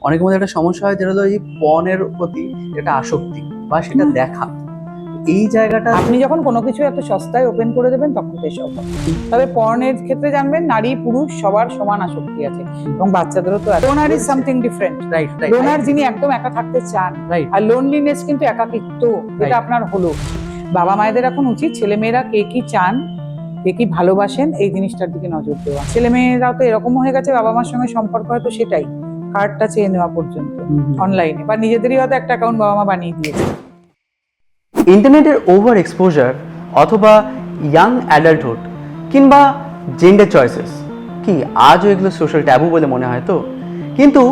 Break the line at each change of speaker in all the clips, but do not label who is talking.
অনেকের মধ্যে একটা সমস্যা হয় যেটা হলো এই পর্নের প্রতি একটা আসক্তি বা সেটা দেখা, এই জায়গাটা
আপনি যখন কোনো কিছু এত সস্তায় ওপেন করে দেবেন তখন তো এসব হবে। তবে পর্নের ক্ষেত্রে জানবেন নারী পুরুষ সবার সমান আসক্তি আছে, এবং বাচ্চাদেরও তো আছে। Donor is something different.
Right
donor যিনি একদম একা থাকতে চান,
রাইট
আর লোনলিনেস কিন্তু একাকিত্ব, যেটা আপনার হলো। বাবা মায়েদের এখন উচিত ছেলেমেয়েরা কে কি চান, কে কি ভালোবাসেন, এই জিনিসটার দিকে নজর দেওয়া। ছেলেমেয়েরা তো এরকম হয়ে গেছে, বাবা মার সঙ্গে সম্পর্ক হয়তো সেটাই কার্ডটা চেয়ে নেওয়া পর্যন্ত অনলাইনে, বা নিজেদেরই হয়তো একটা অ্যাকাউন্ট বাবা মা বানিয়ে দিয়েছে।
ইন্টারনেটের ওভার এক্সপোজার অথবা ইয়াং অ্যাডাল্টহুড কিংবা জেন্ডার চয়েসেস কি আজও এগুলো সোশ্যাল ট্যাবু বলে মনে হয় তো? কিন্তু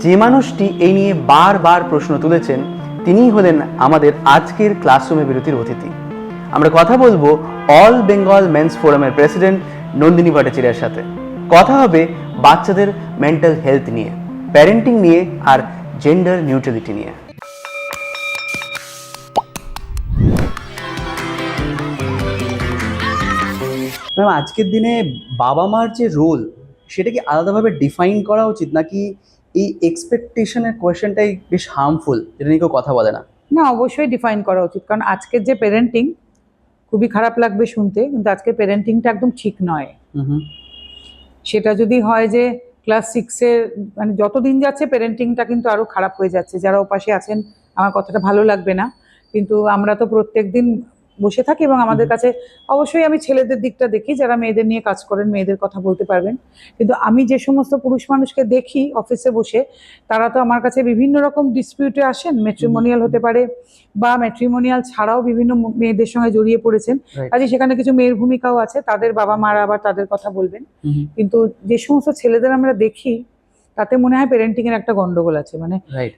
যে মানুষটি এই নিয়ে বারবার প্রশ্ন তুলেছেন তিনিই হলেন আমাদের আজকের ক্লাসরুমে বিরতির অতিথি। আমরা কথা বলবো অল বেঙ্গল মেন্স ফোরামের প্রেসিডেন্ট নন্দিনী ভট্টাচার্যের সাথে। কথা হবে বাচ্চাদের মেন্টাল হেলথ নিয়ে, প্যারেন্টিং নিয়ে আর জেন্ডার নিউট্রালিটি নিয়ে। ম্যাম, আজকের দিনে বাবা মার যে রোল সেটা কি আলাদাভাবে ডিফাইন করা উচিত, নাকি এই এক্সপেকটেশনের কোয়েশ্চেনটাই বেশ হার্মফুল, যেটা নিয়ে কেউ কথা বলে না?
না, অবশ্যই ডিফাইন করা উচিত, কারণ আজকের যে পেরেন্টিং, খুবই খারাপ লাগবে শুনতে, কিন্তু আজকের পেরেন্টিংটা একদম ঠিক নয়। সেটা যদি হয় যে ক্লাস 6-এর, মানে যত দিন যাচ্ছে পেরেন্টিংটা কিন্তু আরো খারাপ হয়ে যাচ্ছে। যারা ওপাশে আছেন, আমার কথাটা ভালো লাগবে না, কিন্তু আমরা তো প্রত্যেক দিন বসে থাকি, এবং আমাদের কাছে অবশ্যই আমি ছেলেদের দিকটা দেখি, যারা মেয়েদের নিয়ে কাজ করেন, মেয়েদের কথা বলতে পারবেন। কিন্তু আমি যে সমস্ত পুরুষ মানুষকে দেখি অফিসে বসে, তারা তো আমার কাছে বিভিন্ন রকম ডিসপিউটে আসেন, ম্যাট্রিমোনিয়াল হতে পারে, বা ম্যাট্রিমোনিয়াল ছাড়াও বিভিন্ন মেয়েদের সঙ্গে জড়িয়ে পড়েছেন। কাজে সেখানে কিছু মেয়ের ভূমিকাও আছে, তাদের বাবা মারা আবার তাদের কথা বলবেন। কিন্তু যে সমস্ত ছেলেদের আমরা দেখি, তাতে মনে হয় পেরেন্টিং এর একটা গন্ডগোল আছে। মানে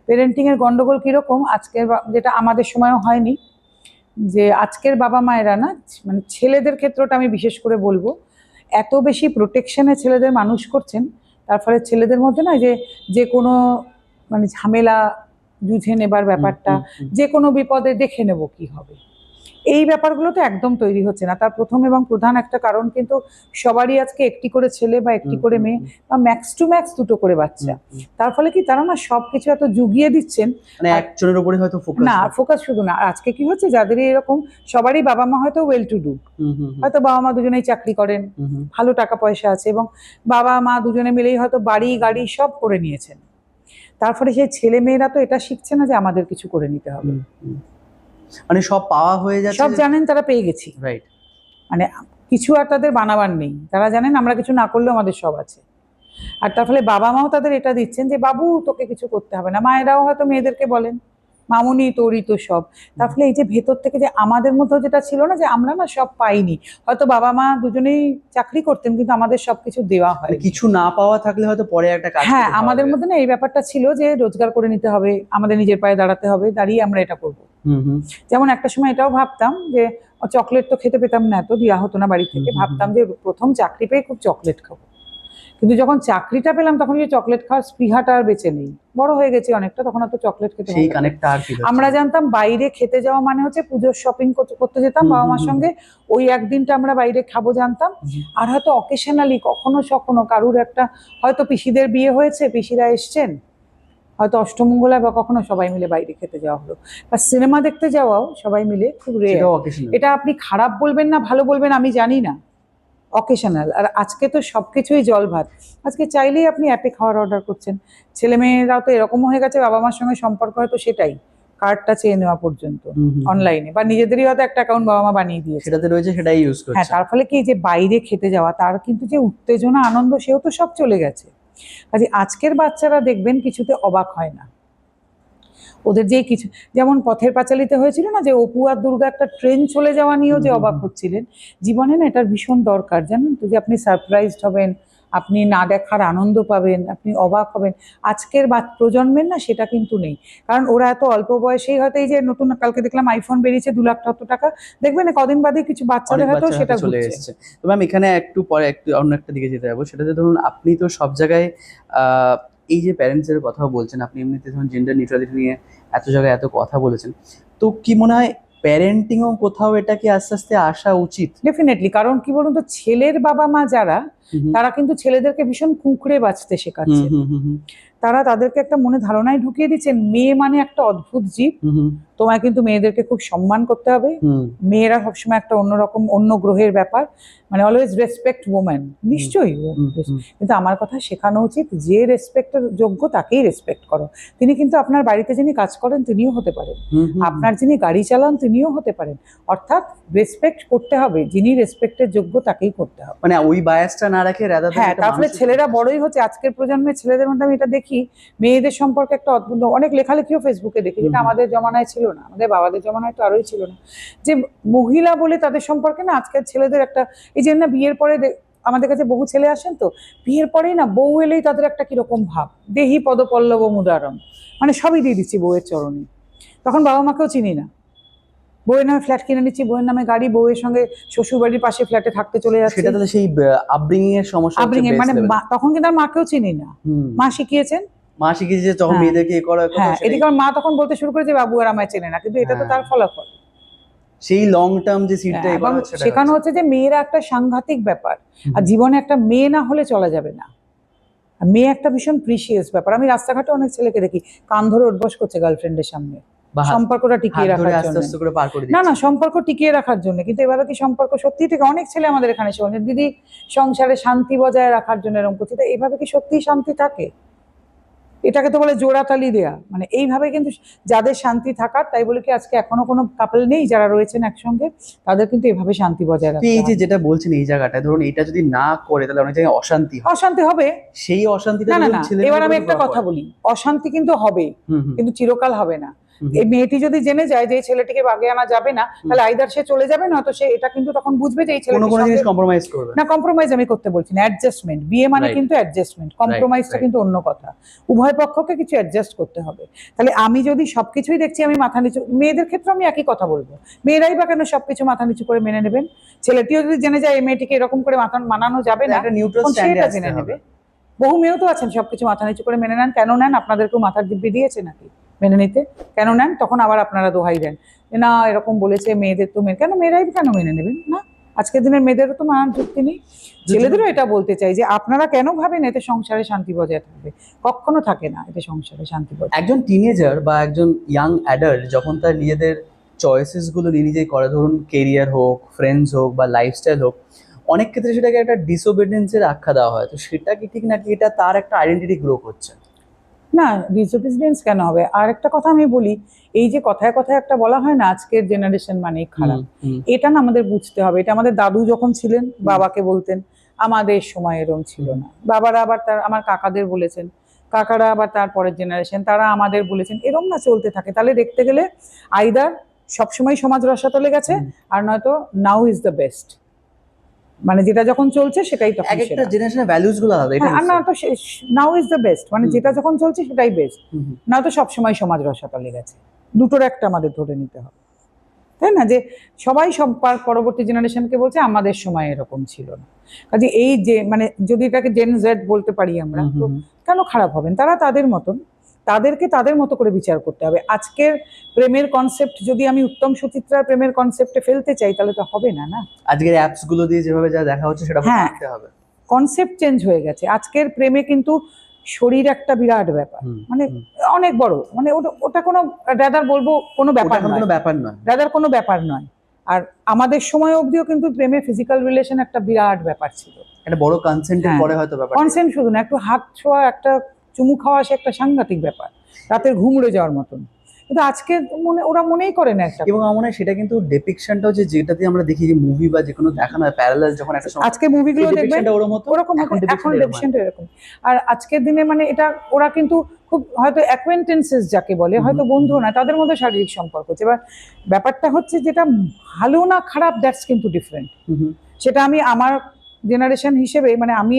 পেরেন্টিং এর গন্ডগোল কিরকম, আজকের যেটা আমাদের সময়ও হয়নি, যে আজকের বাবা মায়েরা না, মানে ছেলেদের ক্ষেত্রটা আমি বিশেষ করে বলবো, এত বেশি প্রোটেকশনে ছেলেদের মানুষ করছেন, তার ফলে ছেলেদের মধ্যে না যে কোনো মানে ঝামেলা বুঝে নেবার ব্যাপারটা, যে কোনো বিপদে দেখে নেব কি হবে, এই ব্যাপারগুলো তো একদম তৈরি হচ্ছে না। তার প্রথম এবং প্রধান একটা কারণ কিন্তু সবারই আজকে একটি করে ছেলে বা একটি করে মেয়ে, বা ম্যাক্স টু ম্যাক্স দুটো করে বাচ্চা। তার ফলে কি তারা না সবকিছু এত জুগিয়ে দিচ্ছেন,
মানে একজনের উপরে হয়তো ফোকাস
না ফোকাস শুধু না। আর আজকে কি হচ্ছে, যাদেরই এরকম, সবারই বাবা মা হয়তো ওয়েল টু ডু, হয়তো বাবা মা দুজনেই চাকরি করেন, ভালো টাকা পয়সা আছে, এবং বাবা মা দুজনে মিলেই হয়তো বাড়ি গাড়ি সব করে নিয়েছেন। তার ফলে সেই ছেলে মেয়েরা তো এটা শিখছে না যে আমাদের কিছু করে নিতে হবে,
মানে সব পাওয়া হয়ে যাচ্ছে,
সব জানেন তারা পেয়ে গেছি,
রাইট।
মানে কিছু আর তাদের বানাবার নেই, তারা জানেন আমরা কিছু না করলেও আমাদের সব আছে। আর তার ফলে বাবা মাও তাদের এটা দিচ্ছেন যে বাবু তোকে কিছু করতে হবে না। মায়েরাও হয়তো মেয়েদেরকে বলেন মামুনি তোরই তো সব। তার ফলে এই যে ভেতর থেকে যে আমাদের মধ্যে যেটা ছিল না, যে আমরা না সব পাইনি, হয়তো বাবা মা দুজনেই চাকরি করতেন কিন্তু আমাদের সবকিছু দেওয়া হয়,
কিছু না পাওয়া থাকলে হয়তো পরে একটা কাজ
হ্যাঁ আমাদের মধ্যে না এই ব্যাপারটা ছিল যে রোজগার করে নিতে হবে, আমাদের নিজের পায়ে দাঁড়াতে হবে, দাঁড়িয়ে আমরা এটা করবো। যেমন একটা সময় এটাও ভাবতাম যে চকলেট তো খেতে পেতাম না, এত দেওয়া হতো না বাড়ি থেকে, ভাবতাম যে প্রথম চাকরি পেয়ে খুব চকলেট খাবো, কিন্তু যখন চাকরিটা পেলাম তখন যে চকলেট খাওয়ার স্পৃহাটা আর বেঁচে নেই, বড় হয়ে গেছি অনেকটা, তখন অত চকলেট খেতে
সেই কানেক্টটা আর ফিল হচ্ছে না।
আমরা জানতাম বাইরে খেতে যাওয়া মানে হচ্ছে পুজোর শপিং করতে যেতাম বাবা মার সঙ্গে, ওই একদিনটা আমরা বাইরে খাবো জানতাম। আর হয়তো অকেশনালি কখনো সখনো কারুর একটা হয়তো পিসিদের বিয়ে হয়েছে, পিসিরা এসছেন, হয়তো অষ্টমঙ্গলায় বা কখনো সবাই মিলে বাইরে খেতে যাওয়া হলো, বা সিনেমা দেখতে যাওয়াও সবাই মিলে খুব রেয়ার। এটা আপনি খারাপ বলবেন না ভালো বলবেন আমি জানি না, অকেশনাল। আর আজকে তো সবকিছুই জল ভাত, আজকে চাইলেই আপনি অ্যাপে খাওয়ার অর্ডার করছেন। ছেলেমেয়েরাও তো এরকম হয়ে গেছে, বাবা মার সঙ্গে সম্পর্ক হয়তো সেটাই কার্ডটা চেয়ে নেওয়া পর্যন্ত অনলাইনে, বা নিজেদেরই হয়তো একটা অ্যাকাউন্ট বাবা মা বানিয়ে দিয়েছে,
সেটাতে রয়েছে, সেটাই ইউজ করছে।
হ্যাঁ, তার ফলে কি যে বাইরে খেতে যাওয়া, তার কিন্তু যে উত্তেজনা আনন্দ সেও তো সব চলে গেছে। কাজে আজকের বাচ্চারা দেখবেন কিছুতে অবাক হয় না, ওদের যে কিছু, যেমন পথের পাঁচালীতে হয়েছিল না যে অপু আর দুর্গা একটা ট্রেন চলে যাওয়া নিয়েও যে অবাক হচ্ছিলেন, জীবনে না এটার ভীষণ দরকার, জানেন তো, যে আপনি সারপ্রাইজড হবেন, আপনি না দেখার আনন্দ পাবেন, আপনি অবাক হবেন। আজকের প্রজন্মের না সেটা কিন্তু নেই, কারণ ওরা এত অল্প বয়সেই হয়তো, এই যে নতুন কালকে দেখলাম আইফোন বেরিয়েছে 2,00,000 টাকা, দেখবেন কদিন বাদে কিছু বাচ্চাদের হয়তো সেটা
চলে এসেছে। তো ম্যাম, এখানে একটু পরে একটু অন্য একটা দিকে যেতে যাবো, সেটাতে ধরুন আপনি তো সব জায়গায় এই যে প্যারেন্টসের কথা বলছেন, আপনি এমনিতে ধরুন জেন্ডার নিউট্রালিটি নিয়ে এত জায়গায় এত কথা বলেছেন, তো কি মনে হয় প্যারেন্টিংও কোথাও এটা কি আস্তে আস্তে আসা উচিত?
ডেফিনেটলি, কারণ কি বলুন তো, ছেলের বাবা মা যারা, তারা কিন্তু ছেলেদেরকে ভীষণ কুঁকড়ে বাঁচতে শেখাচ্ছে। তারা তাদেরকে একটা মনে ধারণায় ঢুকিয়ে দিচ্ছেন মেয়ে মানে একটা অদ্ভুত জীব, তোমায় কিন্তু মেয়েদেরকে খুব সম্মান করতে হবে, মেয়েরা সবসময় একটা অন্যরকম অন্য গ্রহের ব্যাপার, মানে অলওয়েজ রেসপেক্ট ওম্যান। নিশ্চয়ই কিন্তু আমার কথা শেখানো উচিত যে রেসপেক্টের যোগ্য তাকেই রেসপেক্ট করো। তিনি কিন্তু আপনার বাড়িতে যিনি কাজ করেন তিনিও হতে পারেন, আপনার যিনি গাড়ি চালান তিনিও হতে পারেন। অর্থাৎ রেসপেক্ট করতে হবে, যিনি রেসপেক্টের যোগ্য তাকেই করতে হবে।
মানে ওই বায়াসটা না রাখে রাদার
হ্যাঁ, তারপরে ছেলেরা বড়ই হচ্ছে, আজকের প্রজন্মের ছেলেদের মধ্যে আমি এটা দেখি, মেয়েদের সম্পর্কে একটা অদ্ভুত অনেক লেখালেখিও ফেসবুকে দেখি, যেটা আমাদের জমানায় ছিল না, আমাদের বাবাদের জমানায় তো আরোই ছিল না, যে মহিলা বলে তাদের সম্পর্কে না আজকের ছেলেদের একটা, এই যে না বিয়ের পরে আমাদের কাছে বহু ছেলে আসেন, তো বিয়ের পরেই না বউ এলেই তাদের একটা কিরকম ভাব, দেহি পদপল্লব মুদারম, মানে সবই দিয়ে দিচ্ছি বউয়ের চরণে। তখন বাবা মাকেও চিনি না, বউয়ের নামে ফ্ল্যাট কিনে নিচ্ছি, বউয়ের নামে গাড়ি, বউয়ের সঙ্গে শ্বশুর বাড়ির পাশে ফ্ল্যাটে থাকতে চলে যাচ্ছে।
সেটা তাহলে সেই আপব্রিঙ্গিং এর সমস্যা,
আপব্রিঙ্গিং মানে তখন কিন্তু আর মাকেও চিনি না, মা শিখিয়েছেন,
মা শিখিয়েছে যে তখন মেয়েদেরকে
হ্যাঁ, এদিকে আমার মা তখন বলতে শুরু করেছে বাবু আর আমায় চেনে না, কিন্তু এটা তো তার ফলাফল।
সেই লং টার্ম যে সিটটা
শেখানো হচ্ছে যে মেয়েরা একটা সাংঘাতিক ব্যাপার, আর জীবনে একটা মেয়ে না হলে চলা যাবে না, মেয়ে একটা ভীষণ প্রিসিয়াস ব্যাপার। আমি রাস্তাঘাটে অনেক ছেলেকে দেখি কান ধরে উঠবস করছে গার্লফ্রেন্ডের সামনে, সম্পর্কটা টিকিয়ে রাখার জন্য, না না সম্পর্ক টিকিয়ে রাখার জন্য। কিন্তু এভাবে কি সম্পর্ক সত্যি ঠিক, অনেক ছেলে আমাদের এখানে এসে বলছেন দিদি সংসারে শান্তি বজায় রাখার জন্য এরকম করছি, তো এইভাবে কি সত্যিই শান্তি থাকে? এটাকে তো বলে জোড়াতালি দেয়া, মানে এইভাবে কিন্তু যাদের শান্তি থাকার, তাই বলে কি আজকে এখনো কোনো কাপল নেই যারা রয়েছেন একসঙ্গে, তাদের কিন্তু এভাবে শান্তি বজায় রাখতে হবে।
এই যে যেটা বলছেন এই জায়গাটায় ধরুন এটা যদি না করে তাহলে অনেক জায়গায় অশান্তি হবে, সেই অশান্তিটা
না না না, এবার আমি একটা কথা বলি, অশান্তি কিন্তু হবে, কিন্তু চিরকাল হবে না। এই মেয়েটি যদি জেনে যায় যে এই ছেলেটিকে বাগে আনা যাবে না, তাহলে আইদার সে চলে যাবে, নয়তো সে এটা কিন্তু তখন বুঝবে যে এই ছেলেটি
কম্প্রোমাইজ করবে
না। কম্প্রোমাইজ আমি করতে বলছি না, অ্যাডজাস্টমেন্ট, বিয়ে মানে কিন্তু অ্যাডজাস্টমেন্ট, কম্প্রোমাইজটা কিন্তু অন্য কথা। উভয় পক্ষকে কিছু অ্যাডজাস্ট করতে হবে। তাহলে আমি যদি সবকিছুই দেখছি আমি মাথা নিচু, মেয়েদের ক্ষেত্রে আমি একই কথা বলবো, মেয়েরাই বা কেন সবকিছু মাথা নিচু করে মেনে নেবেন? ছেলেটিও যদি জেনে যায় এই মেয়েটিকে এরকম করে মানানো যাবে না, সেটা জেনে নেবে। বহু মেয়েও তো আছেন সবকিছু মাথা নিচু করে মেনে নেন। কেন নেন? আপনাদেরকেও মাথার দিব্যি দিয়েছে নাকি মেনে নিতে? কেন নেন? তখন আবার আপনারা দোহাই দেন না এরকম বলেছে মেয়েদের, তো কেন মেয়েরাই কেন মেনে নেবেন না? আজকের দিনের মেয়েদেরও তো মানার যুক্তি নেই। ছেলেদেরও এটা বলতে চাই যে আপনারা কেন ভাবেন এতে সংসারে শান্তি বজায় থাকবে? কখনো থাকে না এতে সংসারে শান্তি বজায়।
একজন টিনেজার বা একজন ইয়াং অ্যাডাল্ট যখন তার নিজেদের চয়েসেস গুলো নিজেই করে, ধরুন কেরিয়ার হোক, ফ্রেন্ডস হোক বা লাইফস্টাইল হোক, অনেক ক্ষেত্রে সেটাকে একটা ডিসওবিডিয়েন্সের আখ্যা দেওয়া হয়। তো সেটা কি ঠিক নাকি এটা তার একটা আইডেন্টিটি গ্রো করছে?
না, ডিসওবিডিয়েন্স কেন হবে? আর একটা কথা আমি বলি, এই যে কথায় কথায় একটা বলা হয় না আজকের জেনারেশন মানে খারাপ, এটা না আমাদের বুঝতে হবে। এটা আমাদের দাদু যখন ছিলেন বাবাকে বলতেন আমাদের সময় এরকম ছিল না, বাবারা আবার আমার কাকাদের বলেছেন, কাকারা আবার তার পরের জেনারেশন তারা আমাদের বলেছেন, এরকম না চলতে থাকে। তাহলে দেখতে গেলে আইদার সবসময় সমাজ রসাতলে গেছে, আর নয়তো নাও ইজ দ্য বেস্ট, মানে যেটা যখন চলছে সেটাই তখন
এক একটা জেনারেশনের ভ্যালুস গুলো আলাদা। এটা
আর না তো নাও ইজ দ্য বেস্ট, মানে যেটা যখন চলছে সেটাই বেস্ট, না তো সবসময় সমাজ রসাতলে গেছে। দুটোর একটা আমাদের ধরে নিতে হবে, তাই না? যে সবাই সব পরবর্তী জেনারেশনকে বলছে আমাদের সময় এরকম ছিল না। কাজে এই যে মানে যদি এটাকে জেন জেড বলতে পারি আমরা, তো কেন খারাপ হবেন? তারা তাদের মতন, তাদেরকে তাদের মতো করে বিচার করতে হবে। আজকের প্রেমের কনসেপ্ট যদি আমি উত্তম সুচিত্রার প্রেমের কনসেপ্টে ফেলতে চাই তাহলে তো হবে না। না,
আজকের অ্যাপস গুলো দিয়ে যেভাবে যা দেখা হচ্ছে সেটা বুঝতে হবে।
কনসেপ্ট চেঞ্জ হয়ে গেছে। আজকের প্রেমে কিন্তু শরীর একটা বিরাট ব্যাপার, মানে অনেক বড়, মানে ওটা কোনো রাদার বলবো কোনো ব্যাপার নয়, রাদার কোনো ব্যাপার নয়। আর আমাদের সময় অবধিও কিন্তু প্রেমে ফিজিক্যাল রিলেশন একটা বিরাট ব্যাপার ছিল,
একটা বড় কনসেন্টের পরে হয়তো ব্যাপার।
কনসেন্ট শুধু না, একটু হাত ছোঁয়া, একটা চুমু খাওয়া, সে একটা সাংঘাতিক ব্যাপার, রাতের ঘুম উড়ে যাওয়ার মতন। কিন্তু আজকে ওরা মনেই করে না একটা।
এবং আমার মনে হয় সেটা কিন্তু ডেপিকশনটাও যেটাতে আমরা দেখি যে মুভি বা যেকোনো দেখানো হয় প্যারালাল, যখন একটা
আজকে মুভিগুলো দেখবেন ওরকম এখন ডেপিকশনটা এরকম। আর আজকের দিনে মানে এটা ওরা কিন্তু খুব হয়তো অ্যাকোয়েন্টেন্সেস যাকে বলে, হয়তো বন্ধু না, তাদের মধ্যে শারীরিক সম্পর্ক হচ্ছে। এবার ব্যাপারটা হচ্ছে যেটা ভালো না খারাপ দ্যাটস কিন্তু ডিফারেন্ট। সেটা আমি আমার জেনারেশন হিসেবে, মানে আমি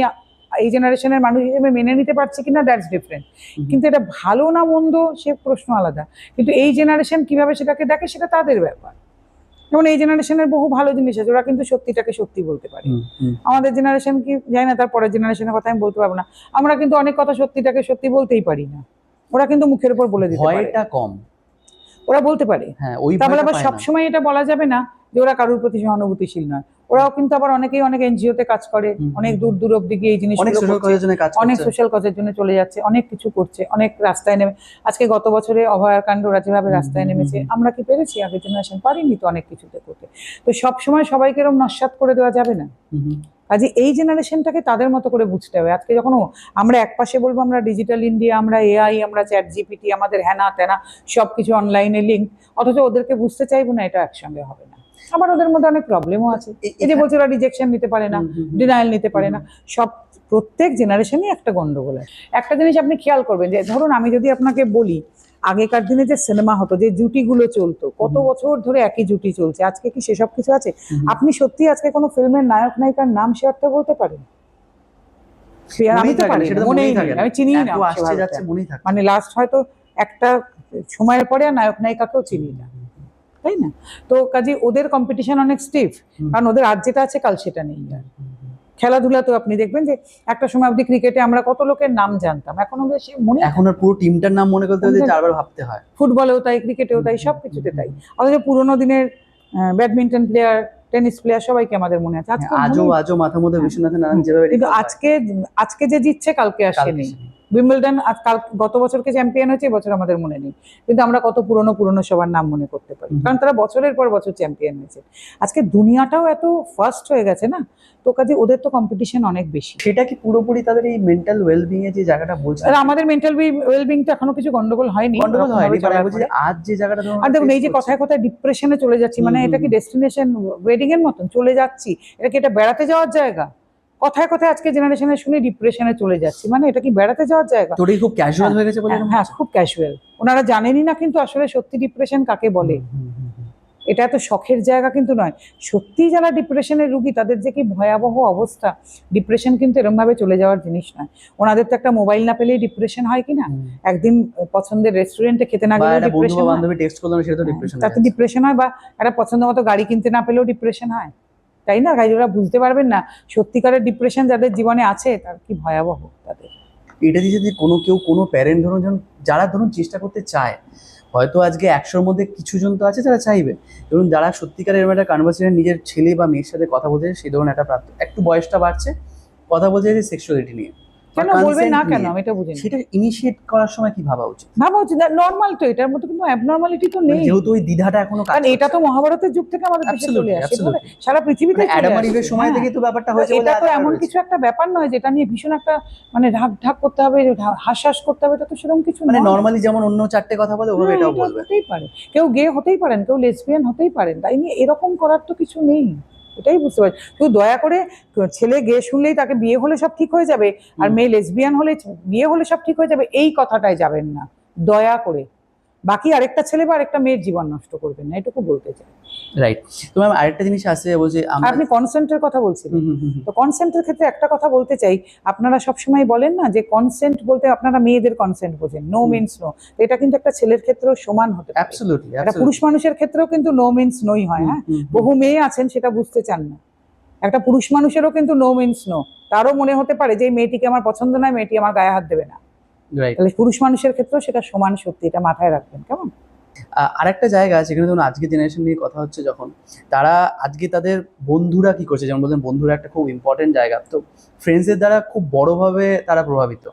এই জেনারেশনের মানুষ হিসেবে মেনে নিতে পারছি কিনা দ্যাটস ডিফারেন্ট, কিন্তু এটা ভালো না মন্দ সে প্রশ্ন আলাদা। কিন্তু এই জেনারেশন কিভাবে সেটাকে দেখে সেটা তাদের ব্যাপার। যেমন এই জেনারেশনের বহু ভালো জিনিস আছে, ওরা কিন্তু সত্যিটাকে সত্যি বলতে পারে। আমাদের জেনারেশন কি জানি না, তার পরের জেনারেশনের কথা আমি বলতে পারবো না। আমরা কিন্তু অনেক কথা সত্যিটাকে সত্যি বলতেই পারি না, ওরা কিন্তু মুখের উপর বলে দিতে পারে,
ভয়টা কম,
ওরা বলতে পারে। তাহলে আবার সবসময় এটা বলা যাবে না যে ওরা কারোর প্রতি সহানুভূতিশীল নয়। ওরাও কিন্তু আবার অনেকেই অনেক এনজিওতে কাজ করে, অনেক দূর দূর অব্দি গিয়ে এই
অনেক
জিনিসগুলো
সোশ্যাল
করছে,
কজের জন্য কাজ
অনেক
করছে।
সোশ্যাল কজের জন্য চলে যাচ্ছে, অনেক কিছু করছে, অনেক রাস্তায় নেমে। আজকে গত বছরে অভয়াকাণ্ড ওরা যেভাবে রাস্তায় নেমেছে, আমরা কি পেরেছি আগের জেনারেশন? পারিনি তো অনেক কিছুতে করতে। তো সবসময় সবাইকে এরকম নস্যাৎ করে দেওয়া যাবে না। কাজে এই জেনারেশনটাকে তাদের মতো করে বুঝতে হবে। আজকে যখন আমরা একপাশে বলবো আমরা ডিজিটাল ইন্ডিয়া, আমরা এআই, আমরা চ্যাট জিপিটি, আমাদের হ্যানা ত্যানা সবকিছু অনলাইনে লিঙ্ক, অথচ ওদেরকে বুঝতে চাইবো না এটা একসঙ্গে হবে না। আবার ওদের মধ্যে অনেক প্রবলেমও আছে। এই যে বলছে ওরা রিজেকশন নিতে পারে না, ডিনায়াল নিতে পারে না, সব প্রত্যেক জেনারেশনই একটা গন্ডগোল আছে। একটা জিনিস আপনি খেয়াল করবেন, যে ধরুন আমি যদি আপনাকে বলি আগেকার দিনে যে সিনেমা হতো, যে জুটিগুলো চলতো, কত বছর ধরে একই জুটি চলছে, আজকে কি সেসব কিছু আছে? আপনি সত্যি আজকে কোনো ফিল্মের নায়ক নায়িকার নাম সে অর্থে বলতে পারেন? আমি তো পারি না, মনেই নেই, আমি চিনি না সেভাবে। মানে লাস্ট হয়তো একটা সময়ের পরে আর নায়ক নায়িকাকেও চিনি না, তাই না? তো কাজে ওদের কম্পিটিশন অনেক স্টিফ, কারণ ওদের আজ যেটা আছে কাল সেটা নেই। আর খেলাধুলা তো আপনি দেখবেন যে একটা সময় অব্দি ক্রিকেটে আমরা কত লোকের নাম জানতাম, এখন ওদের সে মনে,
এখন আর পুরো টিমটার নাম মনে করতে হলে 4 বার ভাবতে হয়।
ফুটবলেও তাই, ক্রিকেটেও তাই, সবকিছুতে তাই। অথচ পুরোনো দিনের ব্যাডমিন্টন প্লেয়ার, টেনিস প্লেয়ার সবাইকে আমাদের মনে আছে। আজকে
আজও মাথার মধ্যে বিশ্বনাথের নারায়ণ যেভাবে
কিন্তু
recall হয়,
আজকে যে জিতছে কালকে আর সে
কালকে
নেই।
সে নেই।
উইম্বলডন গত বছরকে চ্যাম্পিয়ন হয়েছে, এবছর আমাদের মনে নেই, কিন্তু আমরা কত পুরনো পুরনো সবার নাম মনে করতে পারি, কারণ তারা বছরের পর বছর চ্যাম্পিয়ন হয়েছে। আজকে দুনিয়াটাও এত ফাস্ট হয়ে গেছে না, তো কাজে ওদের তো কম্পিটিশন অনেক বেশি।
সেটা কি পুরোপুরি তাদের এই মেন্টাল ওয়েলবিং এর যে জায়গাটা বলছেন?
আর আমাদের মেন্টাল ওয়েলবিং তো এখনো কিছু গন্ডগোল হয়নি,
গন্ডগোল হয়নি,
চলার
বলছি যে
পরে।
আজ যে জায়গাটা ধরুন
আর দেখুন
face
এই যে
করছি।
কথায় কথায় ডিপ্রেশনে চলে যাচ্ছি, মানে এটা কি ডেস্টিনেশন ওয়েডিং এর মতন চলে যাচ্ছি? এটা কি এটা বেড়াতে যাওয়ার জায়গা? কথায় কথায় আজকে জেনারেশনে শুনে ডিপ্রেশনে চলে যাচ্ছি, মানে এটা কি বেড়াতে যাওয়ার জায়গা?
তোর এই খুব ক্যাজুয়াল হয়ে গেছে বলে এরকম
হ্যাঁ,
হচ্ছে?
খুব ক্যাজুয়াল। ওনারা জানেনই না কিন্তু আসলে সত্যি ডিপ্রেশন কাকে বলে। এটা এত শখের জায়গা কিন্তু নয়। সত্যি যারা ডিপ্রেশনের রুগী তাদের যে কি ভয়াবহ অবস্থা, ডিপ্রেশন কিন্তু এরকম ভাবে চলে যাওয়ার জিনিস নয়। ওনাদের তো একটা মোবাইল না পেলেই ডিপ্রেশন হয় কিনা, একদিন পছন্দের রেস্টুরেন্টে খেতে না
বা
গেলেও
একটা বন্ধু
ডিপ্রেশন
বা
হয়,
বান্ধবী টেক্সট করলো না, সেটা তো ডিপ্রেশন
তাতে ডিপ্রেশন হয়। বা একটা পছন্দ মতো গাড়ি কিনতে না পেলেও ডিপ্রেশন হয়, তাই না? গাড়ি ওরা বুঝতে পারবেন না সত্যিকারের ডিপ্রেশন যাদের জীবনে আছে তার কি ভয়াবহ তাদের।
এটা দিয়ে যদি কোনো প্যারেন্ট ধরুন যারা ধরুন চেষ্টা করতে চায়, হয়তো আজকে 100-র মধ্যে কিছু জন তো আছে যারা চাইবে, ধরুন যারা সত্যিকারের এরকম একটা কনভারসেশন নিজের ছেলে বা মেয়ের সাথে কথা বলতে, সেই ধরুন একটা প্রাপ্ত একটু বয়সটা বাড়ছে, কথা বলছে যে সেক্সুয়ালিটি নিয়ে,
কেন বলবেন না কেন, আমি এটা বুঝি না।
সেটা ইনিশিয়েট করার সময় কি ভাবা উচিত?
ভাবা উচিত, নর্মাল তো, এটার মধ্যে কোনো অ্যাবনর্মালিটি তো নেই।
যেহেতু ওই দ্বিধাটা এখনো কাজ
কারণ এটা তো
করছে।
মহাভারতের যুগ থেকে আমাদের দেশে চলে
Absolutely,
আসে,
absolutely.
সারা পৃথিবীতে
মানে অ্যাডাম আর ইভের সময় থেকেই তো ব্যাপারটা হয়েছে বলে
এটা তো
আলাদা
এমন
রয়েছে।
কিছু একটা ব্যাপার নয় যেটা নিয়ে ভীষণ একটা মানে ঢাক করতে হবে, হাস করতে হবে, এটা তো সেরকম কিছু
মানে
নয়।
নর্মালি যেমন অন্য 4টে কথা বলে ওভাবে
হ্যাঁ,
এটাও
এটা
বলবে।
হতেই পারে, কেউ গে হতেই পারেন, কেউ লেসবিয়ান হতেই পারেন, তাই নিয়ে এরকম করার তো কিছু নেই। এটাই বুঝতে পারছি। শুধু দয়া করে ছেলে গে শুনলেই তাকে বিয়ে হলে সব ঠিক হয়ে যাবে, আর মেয়ে লেসবিয়ান হলে বিয়ে হলে সব ঠিক হয়ে যাবে, এই কথাটাই যাবেন না দয়া করে। বাকি আরেকটা ছেলে বা আরেকটা মেয়ের জীবন নষ্ট করবেন না, এটুকু বলতে চাই।
রাইট। তো ম্যাম আরেকটা জিনিস আছে, বলছি আমরা
আপনি কনসেন্টের কথা বলছিলেন, তো কনসেন্টের ক্ষেত্রে একটা কথা বলতে চাই। আপনারা সবসময় বলেন না যে কনসেন্ট বলতে আপনারা মেয়েদের কনসেন্ট বোঝেন, নো মিন্স নো। এটা কিন্তু একটা ছেলের ক্ষেত্রেও সমান হতে পারে,
অ্যাবসলিউটলি
একটা পুরুষ মানুষের ক্ষেত্রেও কিন্তু নো মিন্স নোই হয়। হ্যাঁ, বহু মেয়ে আছেন সেটা বুঝতে চান না। একটা পুরুষ মানুষেরও কিন্তু নো মিন্স নো, তারও মনে হতে পারে যে এই মেয়েটিকে আমার পছন্দ নয়, মেয়েটি আমার গায়ে হাত দেবে না।
রাইট।
তাহলে পুরুষ মানুষের ক্ষেত্রেও সেটা সমান সত্যি, এটা মাথায় রাখবেন কেমন।
আরেকটা জায়গা যেখানে ধরুন আজকে জেনারেশন নিয়ে কথা হচ্ছে, যখন তারা আজকে তাদের বন্ধুরা কি করছে, যেমন বলছেন বন্ধুরা একটা খুব ইম্পর্টেন্ট জায়গা, তো ফ্রেন্ডসদের দ্বারা খুব বড়ভাবে তারা প্রভাবিত।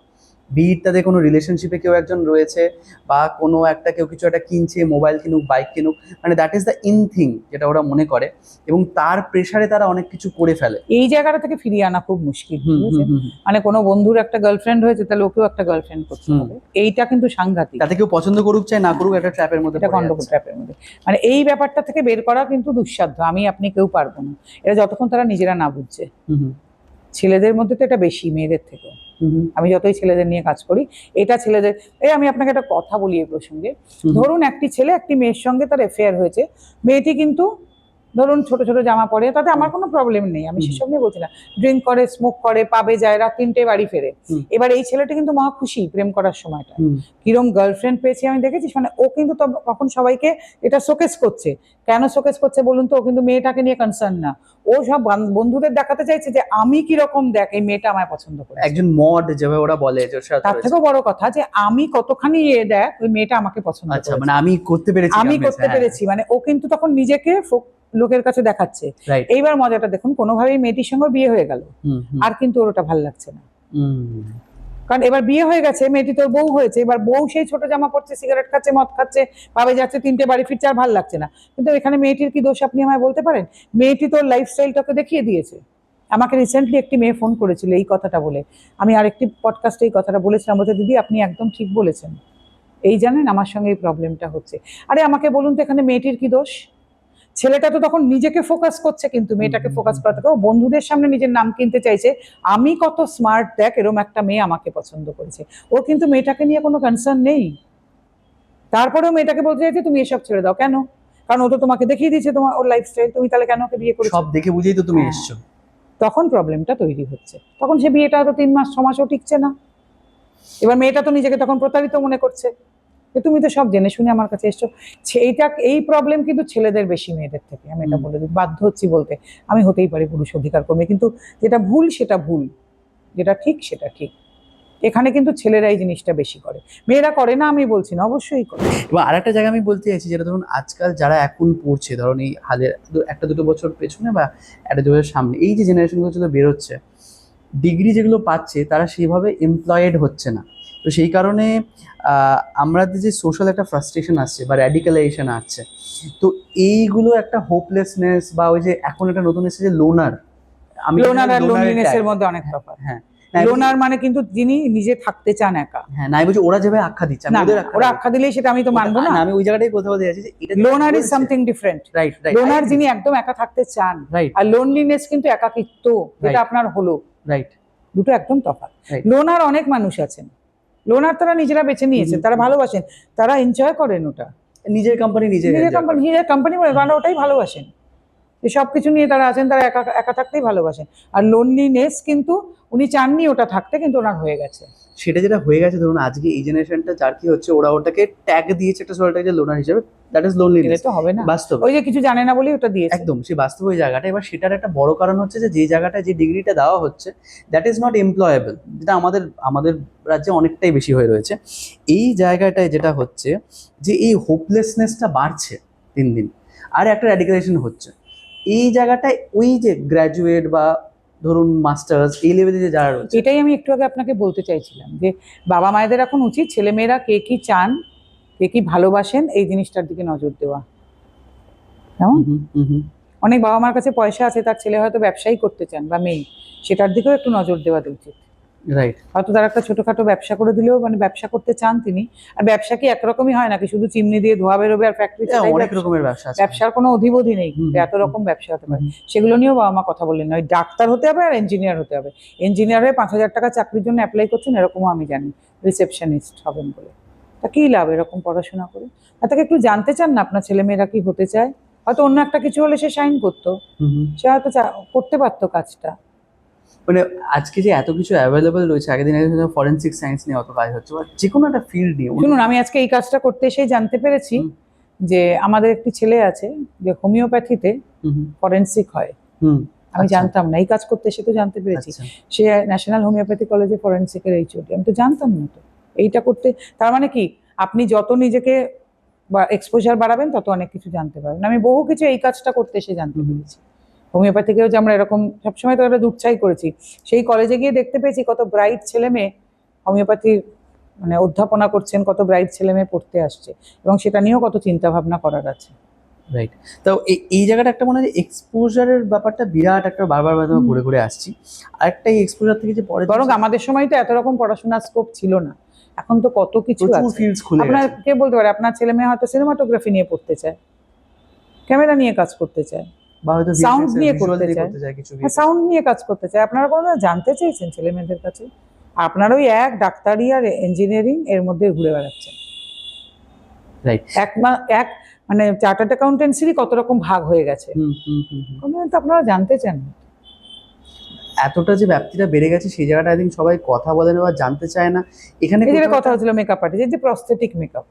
বিট তাদের কোনো রিলেশনশিপে কেউ একজন রয়েছে, বা কোনো একটা কেউ কিছু একটা কিনছে, মোবাইল কিনুক, বাইক কিনুক, মানে that is the in thing যেটা ওরা মনে করে, এবং তার প্রেসারে তারা অনেক কিছু করে ফেলে।
এই জায়গাটা থেকে ফিরিয়ে আনা খুব মুশকিল, বুঝেছেন? মানে কোনো বন্ধুর একটা গার্লফ্রেন্ড হয়েছে, তাহলে ওকেও একটা গার্লফ্রেন্ড করতে হবে, এইটা কিন্তু সাংঘাতিক।
তাতে কেউ পছন্দ করুক চাই না করুক, একটা ট্র্যাপের মধ্যে
এটা
পড়ে
গন্ডগোল
যাচ্ছে।
ট্র্যাপের মধ্যে, মানে এই ব্যাপারটা থেকে বের করা কিন্তু দুঃসাধ্য, আমি আপনি কেউ পারবো না, এটা যতক্ষণ তারা নিজেরা না বুঝছে। ছেলেদের মধ্যে তো এটা বেশি, মেয়েদের থেকে। আমি যতই ছেলেদের নিয়ে কাজ করি, এটা ছেলেদের। আমি আপনাকে একটা কথা বলি এই প্রসঙ্গে। ধরুন একটি ছেলে একটি মেয়ের সঙ্গে তার অ্যাফেয়ার হয়েছে, মেয়েটি কিন্তু ধরুন ছোট ছোট জামা পরে, তাতে আমার কোনো প্রবলেম নেই, আমি সেসব নিয়ে বলছি না। ড্রিঙ্ক করে, স্মোক করে, পাবে যায়, রাত 3টে বাড়ি ফেরে। এবার এই ছেলেটা কিন্তু মহা খুশি প্রেম করার সময়টা, কিরম গার্লফ্রেন্ড পেয়েছি আমি দেখেছিস, মানে ও কিন্তু তখন সবাইকে এটা শোকেস করছে। কেন শোকেস করছে বলুন তো? ও কিন্তু মেয়েটাকে নিয়ে কনসার্ন না, ও সব বন্ধুদের দেখাতে চাইছে যে আমি কিরকম, দেখ এই মেয়েটা আমায় পছন্দ করে,
একজন মড যেভাবে ওরা বলে।
তার থেকেও বড় কথা যে আমি কতখানি দেখ ওই মেয়েটা আমাকে পছন্দ
আচ্ছা,
করে,
মানে আমি করতে পেরেছি,
আমি করতে পেরেছি, মানে ও কিন্তু তখন নিজেকে লোকের কাছে দেখাচ্ছে।
রাইট।
এইবার মজাটা দেখুন, কোনোভাবেই মেয়েটির সঙ্গে বিয়ে হয়ে গেল, আর কিন্তু ওর ওটা ভাল লাগছে না। কারণ এবার বিয়ে হয়ে গেছে, মেয়েটি তোর বউ হয়েছে, এবার বউ সেই ছোট জামা পড়ছে, সিগারেট খাচ্ছে, মদ খাচ্ছে, পাবে যাচ্ছে, 3টে বাড়ি ফিরছে, আর ভাল লাগছে না। কিন্তু এখানে মেয়েটির কি দোষ আপনি আমায় বলতে পারেন? মেয়েটি তোর লাইফস্টাইলটাকে দেখিয়ে দিয়েছে। আমাকে রিসেন্টলি একটি মেয়ে ফোন করেছিল এই কথাটা বলে, আমি আরেকটি পডকাস্টে এই কথাটা বলেছিলাম, বলছে দিদি আপনি একদম ঠিক বলেছেন, এই জানেন আমার সঙ্গে এই প্রবলেমটা হচ্ছে। আরে আমাকে বলুন তো এখানে মেয়েটির কি দোষ? ছেলেটা তো তখন নিজেকে ফোকাস করছে, কিন্তু মেয়েটাকে ফোকাস করা থেকে ও বন্ধুদের সামনে নিজের নাম কিনতে চাইছে, আমি কত স্মার্ট দেখ, এরকম একটা মেয়ে আমাকে পছন্দ করেছে। ও কিন্তু মেয়েটাকে নিয়ে কোনো কনসার্ন নেই। তারপরেও মেয়েটাকে বলতে চাইছে তুমি এসব ছেড়ে দাও, কেন? কারণ ও তো তোমাকে দেখিয়ে দিয়েছে তোমার ওর লাইফস্টাইল, তুমি তাহলে কেন ওকে বিয়ে করেছো?
সব দেখে বুঝেই তো তুমি
হ্যাঁ।
এসছো।
তখন প্রবলেমটা তৈরি হচ্ছে, তখন সে বিয়েটা হয়তো 3 মাস 6 মাসও টিকছে না। এবার মেয়েটা তো নিজেকে তখন প্রতারিত মনে করছে যে তুমি তো সব জেনে শুনে আমার কাছে এসছো। এই প্রবলেম কিন্তু ছেলেদের বেশি মেয়েদের থেকে, আমি এটা বলে দিই, বাধ্য হচ্ছি বলতে। আমি হতেই পারি পুরুষ অধিকার কর্মী, কিন্তু যেটা ভুল সেটা ভুল, যেটা ঠিক সেটা ঠিক। এখানে কিন্তু ছেলেরা এই জিনিসটা বেশি করে, মেয়েরা করে না আমি বলছি না, অবশ্যই করে।
এবার আরেকটা জায়গা আমি বলতে চাইছি, যেটা ধরুন আজকাল যারা এখন পড়ছে, ধরুন এই হাজার একটা দুটো বছর পেছনে বা একটা দু বছর সামনে, এই যে জেনারেশনগুলো যেগুলো বেরোচ্ছে, ডিগ্রি যেগুলো পাচ্ছে তারা সেইভাবে এমপ্লয়েড হচ্ছে না। তো সেই কারণে আমাদের যে সোশ্যাল একটা ফ্রাস্ট্রেশন আসছে বা র্যাডিক্যালাইজেশন আসছে, তো এইগুলো একটা হোপলেসনেস, বা ওই যে এখন একটা নতুন এসেছে যে লোনার,
লোনার আর লোনলিনেস এর মধ্যে অনেক তফাৎ।
হ্যাঁ,
লোনার মানে কিন্তু যিনি নিজে থাকতে চান একা।
হ্যাঁ, নাই বলছি ওরা যেভাবে আখ্যা দিচ্ছে,
না, ওরা আখ্যা দিলেই সেটা আমি তো মানবো না।
আমি ওই জায়গাটাই কথা বলতে যাচ্ছি যে এটা
loner is something different.
Right, right.
Loner যিনি একদম একা থাকতে চান,
রাইট,
আর লোনলিনেস কিন্তু একাকিত্ব, যেটা আপনার হলো,
রাইট,
দুটো একদম তফাৎ।
Right.
লোনার অনেক মানুষ আছেন, লোনার তারা নিজেরা বেছে নিয়েছেন, তারা ভালোবাসেন, তারা এনজয় করেন ওটা,
নিজের কোম্পানি
নিজের কোম্পানি বলে তারা ওটাই ভালোবাসেন, যে সবকিছু নিয়ে তারা আছেন, তারা একা একা থাকতেই ভালোবাসেন। আর লোনলিনেস কিন্তু উনি চাননি ওটা থাকতে, কিন্তু ওনার হয়ে গেছে।
সেটা যেটা হয়ে গেছে, ধরুন আজকে এই জেনারেশনটা যার কি হচ্ছে, ওরা ওটাকে ট্যাগ দিয়েছে একটা সোশ্যাল যে লোনার হিসেবে, দ্যাট ইজ লোনলিনেস।
তো হবে না,
বাস্তব
ওই যে কিছু জানে না বলেই ওটা দিয়েছে।
একদম সেই বাস্তব ওই জায়গাটা। এবার সেটার একটা বড় কারণ হচ্ছে যে জায়গাটায় যে ডিগ্রিটা দেওয়া হচ্ছে, দ্যাট ইজ নট এমপ্লয়েবল, যেটা আমাদের রাজ্যে অনেকটাই বেশি হয়ে রয়েছে। এই জায়গাটায় যেটা হচ্ছে যে এই হোপলেসনেসটা বাড়ছে দিন দিন, আর একটা র্যাডিকালাইজেশন হচ্ছে এই জায়গাটায়। ওই যে গ্র্যাজুয়েট বা ধরুন মাস্টার্স এই লেভেলে যে যারা রয়েছে,
এটাই আমি একটু আগে আপনাকে বলতে চাইছিলাম, যে বাবা মায়েদের এখন উচিত ছেলেমেয়েরা কে কি চান, কে কি ভালোবাসেন, এই জিনিসটার দিকে নজর দেওয়া। কেমন? অনেক বাবা মার কাছে পয়সা আছে, তার ছেলে হয়তো ব্যবসাই করতে চান বা মেয়ে, সেটার দিকেও একটু নজর দেওয়া উচিত।
রাইট।
হয়তো তারা একটা ছোটখাটো ব্যবসা করে দিলেও, মানে ব্যবসা করতে চান তিনি। আর ব্যবসা কি একরকমই হয় নাকি শুধু চিমনি দিয়ে ধোয়া বেরোবে আর ফ্যাক্টরি?
অনেক রকমের ব্যবসা আছে,
ব্যবসার কোনো অধিবোধই নেই, এত রকম ব্যবসা হতে পারে। সেগুলো নিয়েও বাবা মা কথা বললেন, ওই ডাক্তার হতে হবে আর ইঞ্জিনিয়ার হতে হবে। ইঞ্জিনিয়ার হয়ে 5,000 টাকা চাকরির জন্য অ্যাপ্লাই করছেন, এরকমও আমি জানি, রিসেপশনিস্ট হবেন বলে। তা কি লাভ এরকম পড়াশোনা করে? আর তাকে একটু জানতে চান না আপনার ছেলেমেয়েরা কি হতে চায়? হয়তো অন্য একটা কিছু হলে সে সাইন করতো, সে হয়তো করতে পারতো কাজটা।
মানে আজকে যে এত কিছু অ্যাভেলেবল রয়েছে, আগের দিনে ফরেন্সিক সায়েন্স নিয়ে অত কাজ হচ্ছে, বা যে কোনো একটা ফিল্ড নিয়ে।
শুনুন, আমি আজকে এই কাজটা করতে এসেই জানতে পেরেছি যে আমাদের একটি ছেলে আছে যে হোমিওপ্যাথিতে ফরেন্সিক হয়। আমি জানতাম না, এই কাজ করতে এসে তো জানতে পেরেছি। সে ন্যাশনাল হোমিওপ্যাথি কলেজে ফরেন্সিকের এইচওডি, আমি তো জানতাম না তো। এইটা করতে তার মানে কি, আপনি যত নিজেকে বা এক্সপোজার বাড়াবেন তত অনেক কিছু জানতে পারবেন। আমি বহু কিছু এই কাজটা করতে এসে জানতে পেরেছি। হোমিওপ্যাথিকেও যে আমরা এরকম সবসময় তো একটা দুচ্ছাই করেছি, সেই কলেজে গিয়ে দেখতে পেয়েছি কত ব্রাইট ছেলে মেয়ে হোমিওপ্যাথির মানে অধ্যাপনা করছেন, কত ব্রাইট ছেলে মেয়ে পড়তে আসছে, এবং সেটা নিয়েও কত চিন্তা ভাবনা করার আছে।
রাইট। তো এই জায়গাটা একটা মনে হয় এক্সপোজারের ব্যাপারটা বিরাট একটা, বারবার ঘুরে ঘুরে আসছি। আরেকটা এই এক্সপোজার থেকে যে পরে,
বরং আমাদের সময় তো এত রকম পড়াশোনার স্কোপ ছিল না, এখন তো কত কিছু আছে।
ফিল্ডস খুলে
আপনার
গেছে।
কে বলতে পারে আপনার ছেলে মেয়ে হয়তো সিনেমাটোগ্রাফি নিয়ে পড়তে চায়, ক্যামেরা নিয়ে কাজ করতে চায়,
বা হয়তো
সাউন্ড নিয়ে করতে চায়,
কিছু
সাউন্ড নিয়ে কাজ করতে চায়। আপনারা কোনো জানতে চেয়েছেন ছেলে মেয়েদের কাছে? আপনারা ওই এক ডাক্তারি আর ইঞ্জিনিয়ারিং এর মধ্যে ঘুরে বেড়াচ্ছেন।
রাইট।
এক মানে চার্টার্ড অ্যাকাউন্টেন্সিরই কত রকম ভাগ হয়ে গেছে, কোনো তো আপনারা জানতে চান না।
এতটা যে ব্যাপ্তিটা বেড়ে গেছে, সেই জায়গাটা আই থিঙ্ক সবাই কথা বলে না বা জানতে চায় না। এখানে
এই যে কথা হচ্ছিল মেকআপ আর্টিস্ট, যে প্রস্থেটিক মেকআপ,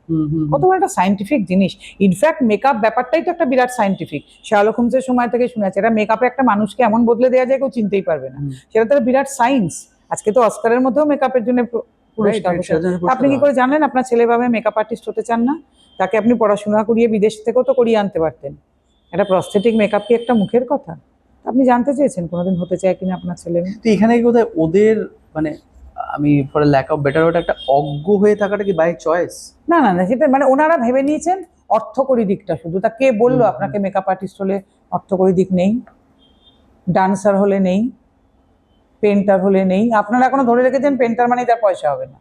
কত বড় একটা সায়েন্টিফিক জিনিস। ইনফ্যাক্ট মেকআপ ব্যাপারটাই তো একটা বিরাট সায়েন্টিফিক। শার্লক হোমসের সময় থেকে শুনে আছে, এটা মেকআপে একটা মানুষকে এমন বদলে দেওয়া যায় কেউ চিনতেই পারবে না, সেটা তো বিরাট সায়েন্স। আজকে তো অস্কারের মধ্যেও মেকআপের জন্য পুরস্কার। আপনি কি করে জানলেন আপনার ছেলে ভাবে মেকআপ আর্টিস্ট হতে চান না? তাকে আপনি পড়াশোনা করিয়ে বিদেশ থেকেও তো করিয়ে আনতে পারতেন। একটা প্রস্থেটিক মেকআপ কি একটা মুখের কথা? আপনি জানতে চেয়েছেন কোনোদিন হতে চায় কিনা আপনার ছেলে মেয়ে?
তো এখানে কি কোথায় ওদের মানে আমি ফর ল্যাক অফ বেটার ওটা একটা অজ্ঞ হয়ে থাকাটা কি বাই চয়েস?
না না না, সেটা মানে ওনারা ভেবে নিয়েছেন অর্থকরী দিকটা শুধু। তা কে বললো আপনাকে মেকআপ আর্টিস্ট হলে অর্থকরী দিক নেই, ডান্সার হলে নেই, পেন্টার হলে নেই? আপনারা এখনো ধরে রেখেছেন পেন্টার মানে তার পয়সা হবে না।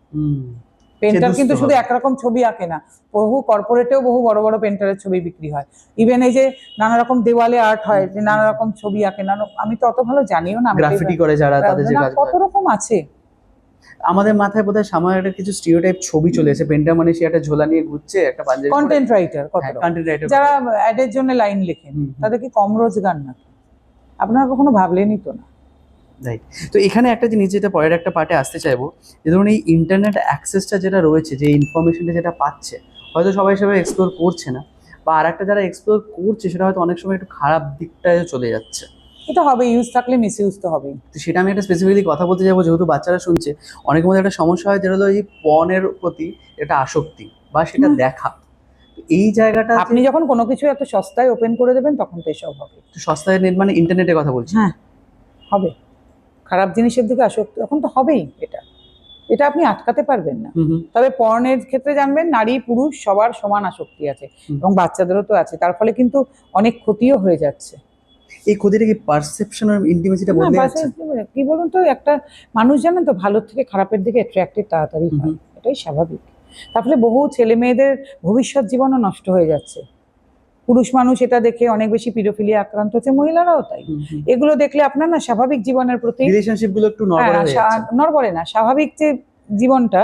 পেন্টার কিন্তু শুধু একরকম ছবি আঁকে না, বহু কর্পোরেটেও বহু বড় বড় পেন্টারের ছবি বিক্রি হয়। ইভেন এই যে নানা রকম দেওয়ালে আর্ট হয়, যে নানা রকম ছবি আঁকে, আমি তো অত ভালো জানিও না,
গ্রাফিটি করে যারা তাদের যে
না,
কাজ
কত রকম আছে।
আমাদের মাথায় বোধহয় সামনে একটা কিছু স্টিরিওটাইপ ছবি চলে এসেছে, পেন্টার মানে সে একটা ঝোলা নিয়ে ঘুরছে, একটা পাঞ্জাবি
কন্টেন্ট রাইটার, কত রকম।
কন্টেন্ট রাইটার
যারা অ্যাডের জন্য লাইন লেখেন, তাদের কি কম রোজগার নাকি? আপনারা কখনো ভাবলেনই তো না।
রাইট। তো এখানে একটা জিনিস যেটা পরের একটা পার্টে আসতে চাইবো, যে ধরুন এই ইন্টারনেট অ্যাক্সেসটা যেটা রয়েছে, যে ইনফরমেশনটা যেটা পাচ্ছে, হয়তো সবাই সেভাবে এক্সপ্লোর করছে না, বা আর একটা যারা এক্সপ্লোর করছে সেটা হয়তো অনেক সময় একটু খারাপ দিকটায় চলে যাচ্ছে।
এটা হবে, ইউজ থাকলে মিস ইউজ তো হবেই।
তো সেটা আমি একটা স্পেসিফিকলি কথা বলতে যাবো, যেহেতু বাচ্চারা শুনছে, অনেকের মধ্যে একটা সমস্যা হয় যেটা হলো এই পর্নের প্রতি একটা আসক্তি বা সেটা দেখা। তো এই জায়গাটা
আপনি যখন কোনো কিছু এত সস্তায় ওপেন করে দেবেন তখন তো এসব হবে।
সস্তায় নেট মানে ইন্টারনেটের কথা বলছি।
হ্যাঁ, হবে। খারাপ জিনিসের দিকে আসক্তি তখন তো হবেই। এটা এটা আপনি আটকাতে পারবেন না। তবে পর্নের ক্ষেত্রে জানবেন নারী পুরুষ সবার সমান আসক্তি আছে, এবং বাচ্চাদেরও তো আছে। তার ফলে কিন্তু অনেক ক্ষতিও হয়ে যাচ্ছে।
এই ক্ষতিটা কি পারসেপশন আর ইন্টিমেসিটা বদলে যাচ্ছে?
কি বলুন তো, একটা মানুষ জানেন তো ভালোর থেকে খারাপের দিকে অ্যাট্রাক্টেড তাড়াতাড়ি হয়, এটাই স্বাভাবিক। তার ফলে বহু ছেলে মেয়েদের ভবিষ্যৎ জীবনও নষ্ট হয়ে যাচ্ছে। পুরুষ মানুষ এটা দেখে অনেক বেশি পিডোফিলিয়া আক্রান্ত হচ্ছে, মহিলারাও তাই। এগুলো দেখলে আপনার না স্বাভাবিক জীবনের প্রতি
রিলেশনশিপ গুলো একটু নড়বড়ে হয়ে যাচ্ছে।
নড়বড়ে না, স্বাভাবিক যে জীবনটা,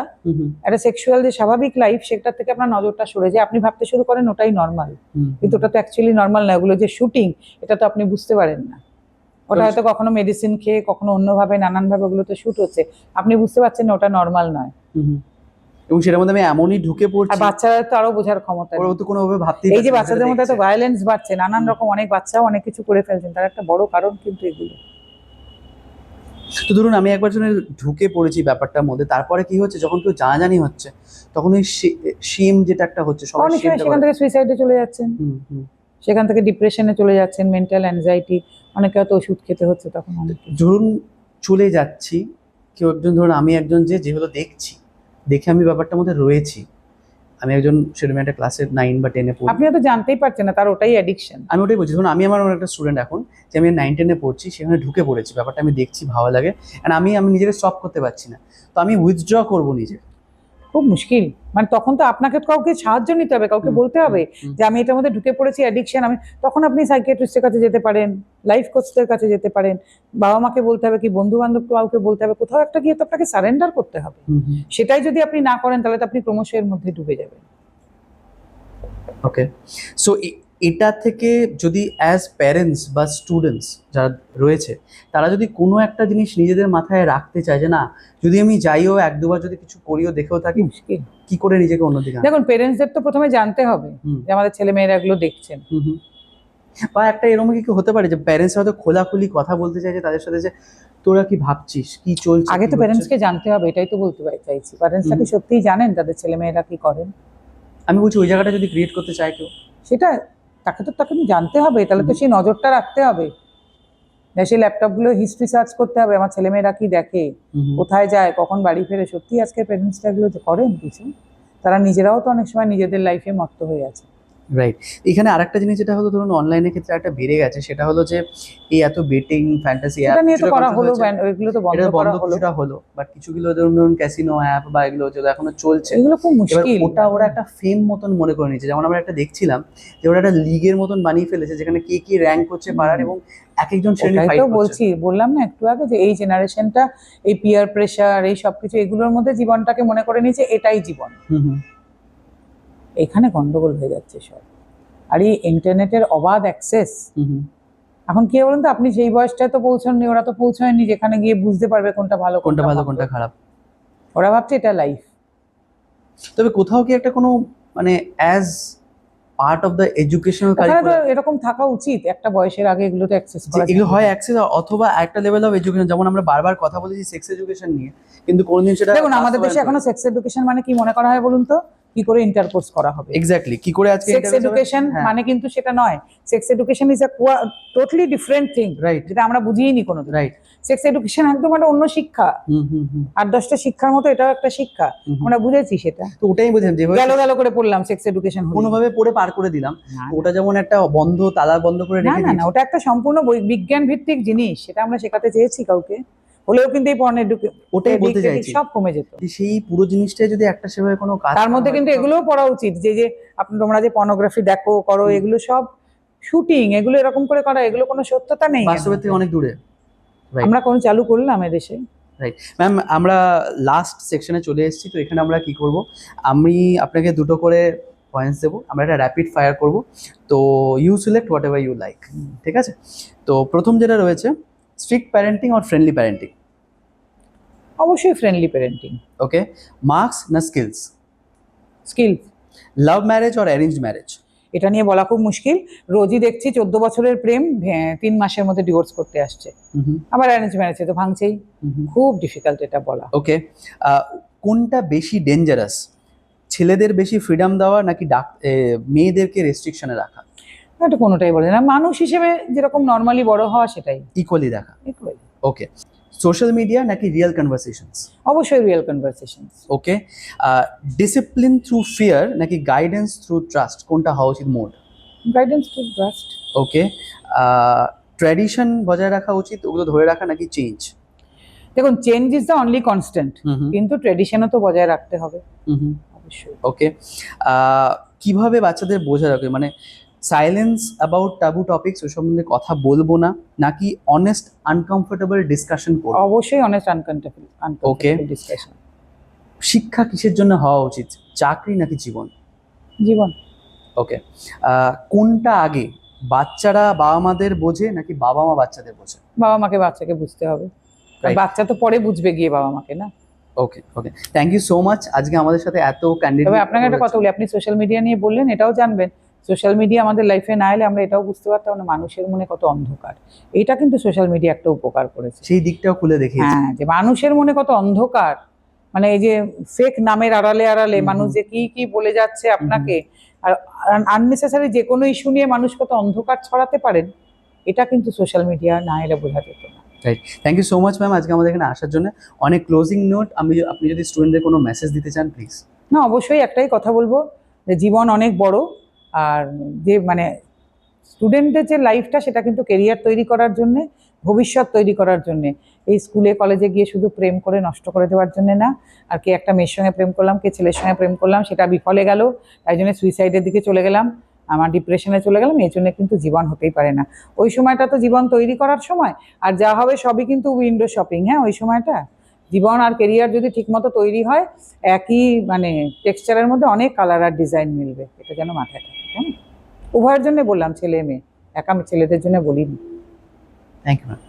একটা সেক্সুয়াল যে স্বাভাবিক লাইফ, সেটার থেকে আপনার নজরটা সরে যায়। আপনি ভাবতে শুরু করেন ওটাই নর্মাল, কিন্তু ওটা তো অ্যাকচুয়ালি নর্মাল না। ওগুলো যে শুটিং, এটা তো আপনি বুঝতে পারেন না। ওটা হয়তো কখনো মেডিসিন খেয়ে, কখনো অন্যভাবে, নানানভাবে ওগুলোতে শুট হচ্ছে, আপনি বুঝতে পারছেন না ওটা নর্মাল নয়।
এবং সেটার মধ্যে আমি এমনই ঢুকে পড়ছি।
আর বাচ্চারা তো আরো বোঝার ক্ষমতা নেই।
ওরা তো কোনোভাবে ভাবতেই
এই যে বাচ্চাদের মধ্যে এত ভায়োলেন্স বাড়ছে, নানান রকম, অনেক বাচ্চাও অনেক কিছু করে ফেলছেন, তার একটা বড় কারণ কিন্তু এগুলো।
তো ধরুন আমি একবার জন্য ঢুকে পড়েছি ব্যাপারটার মধ্যে, তারপরে কি হচ্ছে, যখন কেউ জানাজানি হচ্ছে তখন ওই সেম যেটা একটা হচ্ছে, সবাই
সেখান থেকে সুইসাইডে চলে যাচ্ছেন, সেখান থেকে ডিপ্রেশনে চলে যাচ্ছেন, মেন্টাল অ্যাংজাইটি, অনেকে হয়তো ওষুধ খেতে হচ্ছে তখন।
ধরুন চলে যাচ্ছি, কেউ একজন, ধরুন আমি একজন যে হলো দেখছি, দেখে আমি ব্যাপারটার মধ্যে রয়েছি, আমি একজন সেরকম একটা ক্লাসে 9 বা 10-এ পড়ি,
আপনি হয়তো জানতেই পারছেন না তার ওটাই অ্যাডিকশন।
আমি ওটাই বলছি। ধরুন আমি আমার একটা স্টুডেন্ট এখন, যে আমি 9-10-এ পড়ছি, সেখানে ঢুকে পড়েছি, ব্যাপারটা আমি দেখছি, ভালো লাগে, অ্যান্ড আমি নিজেকে স্টপ করতে পারছি না, তো আমি উইথড্র করবো নিজে।
খুব মুশকিল, মানে তখন তো আপনাকে কাউকে সাহায্য নিতে হবে, কাউকে বলতে হবে যে আমি এটার মধ্যে ঢুকে পড়েছি, অ্যাডিকশন। তখন আপনি সাইকিয়াট্রিস্টের কাছে যেতে পারেন, লাইফ কোচদের কাছে যেতে পারেন, বাবা মাকে বলতে হবে, কি বন্ধু বান্ধব কাউকে বলতে হবে, কোথাও একটা গিয়ে তো আপনাকে সারেন্ডার করতে হবে। সেটাই যদি আপনি না করেন তাহলে তো আপনি ক্রমশ এর মধ্যে ডুবে যাবেন।
ওকে, সো এটা থেকে যদি অ্যাজ প্যারেন্টস বা স্টুডেন্টস যারা রয়েছে, তারা যদি কোনো একটা জিনিস নিজেদের মাথায় রাখতে চায়, যে না, যদি আমি যাইও, 1-2 বার যদি কিছু করিও, দেখেও থাকি,
মুশকিল
কি করে নিজেকে অন্যদিকে
দেখুন, পেরেন্টসদের তো প্রথমে জানতে হবে যে আমাদের ছেলে মেয়েরা এগুলো দেখছেন।
বা একটা এরকম কি হতে পারে যে প্যারেন্টস হয়তো খোলাখুলি কথা বলতে চাইছে তাদের সাথে, যে তোরা কি ভাবছিস, কি চলছে।
আগে তো প্যারেন্টসকে জানতে হবে, এটাই তো বলতে চাইছি। প্যারেন্টসরা কি সত্যিই জানেন তাদের ছেলে মেয়েরা কি করেন?
আমি বলছি ওই জায়গাটা যদি ক্রিয়েট করতে চায় কেউ,
সেটা তাকে জানতে হবে, তাহলে তো সেই নজরটা রাখতে হবে। সেই ল্যাপটপগুলো হিস্ট্রি সার্চ করতে হবে, আমার ছেলেমেয়েরা কি দেখে, কোথায় যায়, কখন বাড়ি ফেরে। সত্যি আজকে প্যারেন্টসরা এগুলো যে করেন কিছু, তারা নিজেরাও তো অনেক সময় নিজেদের লাইফে মত্ত হয়ে আছে।
রাইট। এখানে আরেকটা জিনিস যেটা হলো, ধরুন অনলাইনের ক্ষেত্রে একটা বেড়ে গেছে, সেটা হলো যে এই এত বেটিং ফ্যান্টাসি অ্যাপ,
এটা নিয়ে তো করা হলো, এগুলো তো বন্ধ করা
হলো, বাট কিছুগুলো ধরুন ক্যাসিনো অ্যাপ বা এগুলো যেগুলো এখনো চলছে,
এগুলো খুব মুশকিল।
ওটা ওরা একটা ফেম মতন মনে করে নিয়েছে। যেমন আমরা একটা দেখছিলাম যে ওরা একটা লিগের মতন বানিয়ে ফেলেছে, যেখানে কে কি র্যাঙ্ক করছে পাড়ার, এবং এক একজন শ্রেণী ফাইট করছে।
বললাম না একটু আগে, যে এই জেনারেশনটা এই পিয়ার প্রেসার, এই সবকিছু, এগুলোর মধ্যে জীবনটাকে মনে করে নিয়েছে এটাই জীবন। এখানে গন্ডগোল হয়ে যাচ্ছে সব। আর এই ইন্টারনেটের অবাধ অ্যাক্সেস, এখন কি বলুন তো, আপনি সেই বয়সটায় তো পৌঁছাননি, ওরা তো পৌঁছায়নি যেখানে গিয়ে বুঝতে পারবে কোনটা ভালো
কোনটা খারাপ।
ওরা ভাবছে এটা লাইফ।
তবে কোথাও কি একটা কোনো মানে as part of the educational curriculum
এরকম থাকা উচিত, একটা বয়সের আগে এগুলোতে অ্যাক্সেস করা,
এগুলো হয় অ্যাক্সেস, অথবা একটা লেভেল অফ এডুকেশন। যেমন আমরা বারবার কথা বলেছি সেক্স এডুকেশন নিয়ে, কিন্তু কোনদিন সেটা,
দেখুন আমাদের দেশে এখনো সেক্স এডুকেশন মানে কি মনে করা হয় বলুন তো, কি করে ইন্টারকোর্স করা হবে।
এক্স্যাক্টলি, কি করে আজকে
সেক্স এডুকেশন মানে কিন্তু সেটা নয়। Sex education is a totally different thing,
right
যেটা আমরা বুঝিনি কোনোদিন।
রাইট।
সেক্স এডুকেশন একদম একটা অন্য শিক্ষা, আর 10টা শিক্ষার মতো এটাও একটা শিক্ষা, আমরা বুঝেছি সেটা।
তো ওটাই বলছিলাম, যেভাবে
গেল করে পড়লাম সেক্স এডুকেশন,
কোনোভাবে পড়ে পার করে দিলাম, ওটা যেমন একটা বন্ধ তালা বন্ধ করে
না
রেখে
না না,
দিয়েছি।
ওটা একটা সম্পূর্ণ বিজ্ঞান ভিত্তিক জিনিস, সেটা আমরা শেখাতে চেয়েছি কাউকে, হলেও কিন্তু এই পর্ন
ওটাই বলতে চাইছি,
সব কমে যেত।
যে সেই পুরো জিনিসটাই যদি একটা সেভাবে কোনো কাজ
তার মধ্যে কিন্তু এগুলোও পড়া উচিত, যে যে তোমরা যে পর্নোগ্রাফি দেখো করো, এগুলো সব শুটিং, এগুলো এরকম করে করা, এগুলো কোনো সত্যতা নেই,
বাস্তবের থেকে অনেক দূরে।
আমরা কোনো চালু করলাম এদেশে।
রাইট ম্যাম, আমরা লাস্ট সেকশনে চলে এসেছি। তো এখানে আমরা কি করব, আমি আপনাকে দুটো করে পয়েন্টস দেবো, আমরা একটা র্যাপিড ফায়ার করব। তো you select whatever you like, ঠিক আছে? তো প্রথম যেটা রয়েছে, স্ট্রিক্ট প্যারেন্টিং আর ফ্রেন্ডলি প্যারেন্টিং?
অবশ্যই ফ্রেন্ডলি প্যারেন্টিং।
ওকে, মার্কস না স্কিলস?
স্কিল।
লাভ ম্যারেজ আর অ্যারেঞ্জ ম্যারেজ?
এটা নিয়ে বলা খুব মুশকিল। রোজই দেখছি 14 বছরের প্রেম 3 মাসের মধ্যে ডিভোর্স করতে আসছে, আবার অ্যারেঞ্জ ম্যারেজে তো ভাঙছেই। খুব ডিফিকাল্ট এটা বলা।
ওকে, কোনটা বেশি ডেঞ্জারাস, ছেলেদের বেশি ফ্রিডম দেওয়া নাকি মেয়েদেরকে রেস্ট্রিকশনে রাখা?
এটা কোনোটাই বলে না, মানুষ হিসেবে যেরকম নর্মালি বড় হওয়া সেটাই
ইকুয়ালি দেখা।
equal।
ওকে, সোশ্যাল মিডিয়া নাকি রিয়েল কনভারসেশনস?
অবশ্যই রিয়েল কনভারসেশন।
ওকে, ডিসিপ্লিন থ্রু ফিয়ার নাকি গাইডেন্স থ্রু ট্রাস্ট, কোনটা হওয়া উচিত মোড?
Guidance two trust.
ওকে, ট্র্যাডিশন বজায় রাখা উচিত, ওগুলো ধরে রাখা নাকি চেঞ্জ?
দেখুন, change is the only constant, কিন্তু ট্রেডিশনও তো বজায় রাখতে হবে অবশ্যই।
ওকে, কিভাবে বাচ্চাদের বোঝা রাখবে, মানে সাইলেন্স অ্যাবাউট টাবু টপিকস ওই সম্বন্ধে কথা বলবো না, নাকি অনেস্ট আনকমফোর্টেবল ডিসকাশন করবো?
অবশ্যই অনেস্ট আনকমফোর্টেবল
Okay.
ডিসকাশন।
শিক্ষা কিসের জন্য হওয়া উচিত, চাকরি নাকি জীবন?
জীবন।
ওকে, কোনটা আগে, বাচ্চারা বাবা মাদের বোঝে নাকি বাবা মা বাচ্চাদের বোঝে?
বাবা মাকে বাচ্চাকে বুঝতে হবে, আর
Right.
বাচ্চা তো পরে বুঝবে গিয়ে বাবা মাকে, না?
ওকে ওকে, থ্যাংক ইউ সো মাচ আজকে আমাদের সাথে এত ক্যান্ডিডেট।
তবে আপনাকে একটা কথা বলি, আপনি সোশ্যাল মিডিয়া নিয়ে বললেন, এটাও জানবেন সোশ্যাল মিডিয়া আমাদের লাইফে না এলে আমরা এটাও বুঝতে পারতাম না মানুষের মনে কত অন্ধকার। এটা কিন্তু সোশ্যাল মিডিয়া একটা উপকার করেছে,
সেই দিকটাও খুলে দেখিয়েছি।
হ্যাঁ, যে মানুষের মনে কত অন্ধকার, মানে এই যে ফেক নামের আড়ালে আড়ালে মানুষ যে কি কি বলে যাচ্ছে আপনাকে, আর আননেসেসারি যে কোনো ইস্যু নিয়ে মানুষ কত অন্ধকার ছড়াতে পারেন, এটা কিন্তু সোশ্যাল মিডিয়া না এলে বোঝা যেত না।
Right, thank you so much ma'am আজকে আমাদের এখানে আসার জন্য। অনেক ক্লোজিং নোট, আপনি যদি স্টুডেন্টদের কোনো মেসেজ দিতে চান প্লিজ।
না, অবশ্যই একটাই কথা বলবো, যে জীবন অনেক বড়, আর যে মানে স্টুডেন্টদের যে লাইফটা সেটা কিন্তু কেরিয়ার তৈরি করার জন্যে, ভবিষ্যৎ তৈরি করার জন্যে। এই স্কুলে কলেজে গিয়ে শুধু প্রেম করে নষ্ট করে দেওয়ার জন্য না, আর কে একটা মেয়ের সঙ্গে প্রেম করলাম, কে ছেলের সঙ্গে প্রেম করলাম, সেটা বিফলে গেল, তাই জন্য সুইসাইডের দিকে চলে গেলাম, আমার ডিপ্রেশনে চলে গেলাম, এই জন্য কিন্তু জীবন হতেই পারে না। ওই সময়টা তো জীবন তৈরি করার সময়, আর যা হবে সবই কিন্তু উইন্ডো শপিং। হ্যাঁ, ওই সময়টা জীবন আর কেরিয়ার যদি ঠিকমতো তৈরি হয়, একই মানে টেক্সচারের মধ্যে অনেক কালার আর ডিজাইন মিলবে, এটা যেন মাথায় থাকে। হ্যাঁ, উভয়ের জন্য বললাম, ছেলে মেয়ে, একা আমি ছেলেদের জন্য বলিনি।
Thank you ma'am.